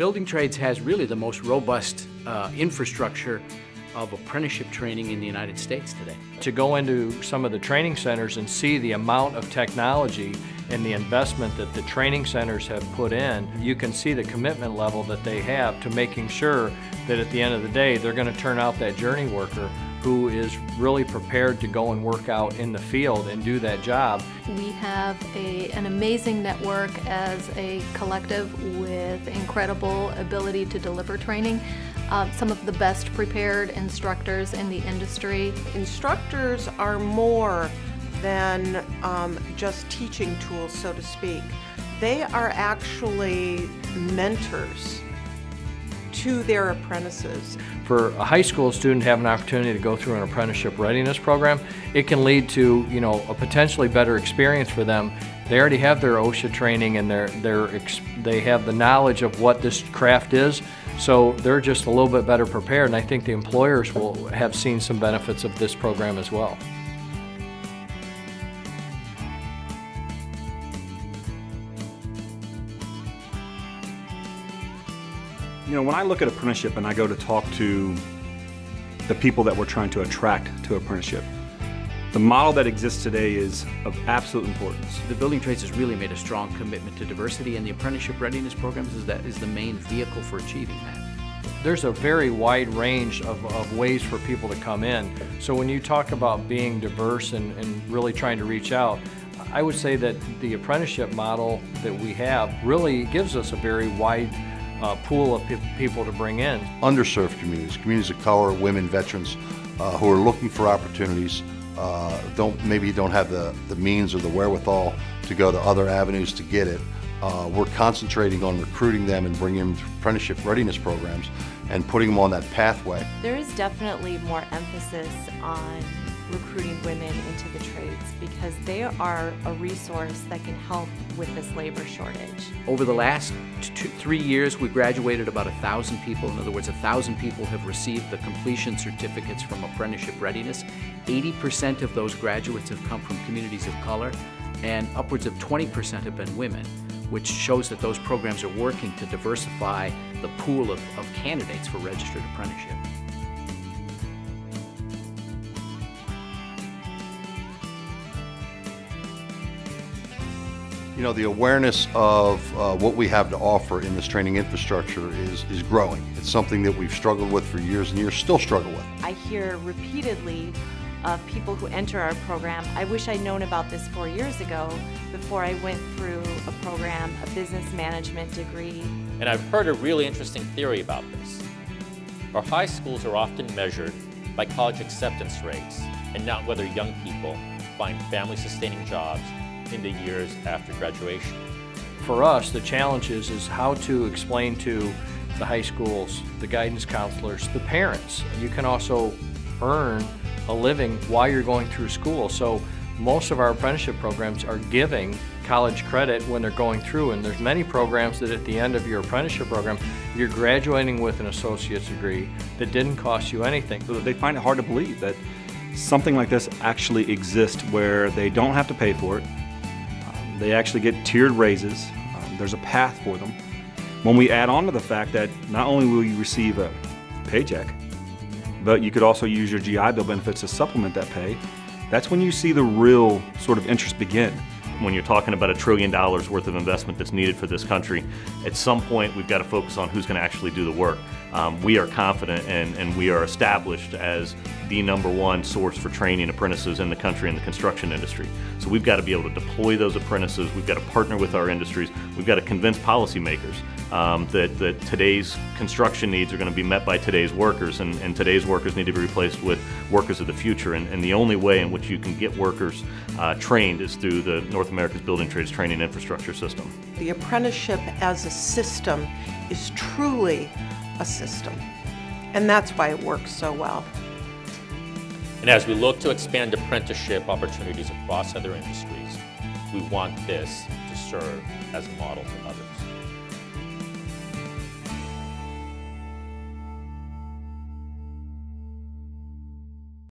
building trades has really the most robust infrastructure of apprenticeship training in the United States today. To go into some of the training centers and see the amount of technology and the investment that the training centers have put in, you can see the commitment level that they have to making sure that at the end of the day they're going to turn out that journey worker who is really prepared to go and work out in the field and do that job. We have an amazing network as a collective with incredible ability to deliver training. Some of the best prepared instructors in the industry. Instructors are more than just teaching tools, so to speak. They are actually mentors to their apprentices. For a high school student to have an opportunity to go through an apprenticeship readiness program, it can lead to, a potentially better experience for them. They already have their OSHA training and they have the knowledge of what this craft is, so they're just a little bit better prepared, and I think the employers will have seen some benefits of this program as well. When I look at apprenticeship and I go to talk to the people that we're trying to attract to apprenticeship, the model that exists today is of absolute importance. The building trades has really made a strong commitment to diversity, and the apprenticeship readiness programs is the main vehicle for achieving that. There's a very wide range of ways for people to come in. So when you talk about being diverse and really trying to reach out, I would say that the apprenticeship model that we have really gives us a very wide pool of people to bring in. Underserved communities of color, women, veterans who are looking for opportunities, maybe don't have the means or the wherewithal to go to other avenues to get it. We're concentrating on recruiting them and bringing them through apprenticeship readiness programs and putting them on that pathway. There is definitely more emphasis on recruiting women into the trades because they are a resource that can help with this labor shortage. Over the last 3 years, we graduated about 1,000 people. In other words, 1,000 people have received the completion certificates from apprenticeship readiness. 80% of those graduates have come from communities of color, and upwards of 20% have been women, which shows that those programs are working to diversify the pool of candidates for registered apprenticeship. The awareness of what we have to offer in this training infrastructure is growing. It's something that we've struggled with for years and years, still struggle with. I hear repeatedly of people who enter our program, I wish I'd known about this 4 years ago before I went through a program, a business management degree. And I've heard a really interesting theory about this. Our high schools are often measured by college acceptance rates and not whether young people find family-sustaining jobs in the years after graduation. For us, the challenge is how to explain to the high schools, the guidance counselors, the parents. You can also earn a living while you're going through school. So most of our apprenticeship programs are giving college credit when they're going through, and there's many programs that at the end of your apprenticeship program, you're graduating with an associate's degree that didn't cost you anything. So they find it hard to believe that something like this actually exists where they don't have to pay for it. They actually get tiered raises. There's a path for them. When we add on to the fact that not only will you receive a paycheck, but you could also use your GI Bill benefits to supplement that pay, that's when you see the real sort of interest begin. When you're talking about $1 trillion worth of investment that's needed for this country, at some point we've got to focus on who's going to actually do the work. We are confident and we are established as the #1 source for training apprentices in the country in the construction industry. So we've got to be able to deploy those apprentices, we've got to partner with our industries, we've got to convince policymakers that today's construction needs are going to be met by today's workers, and today's workers need to be replaced with workers of the future. And the only way in which you can get workers trained is through the North America's Building Trades Training Infrastructure System. The apprenticeship as a system is truly a system, and that's why it works so well. And as we look to expand apprenticeship opportunities across other industries, we want this to serve as a model for others.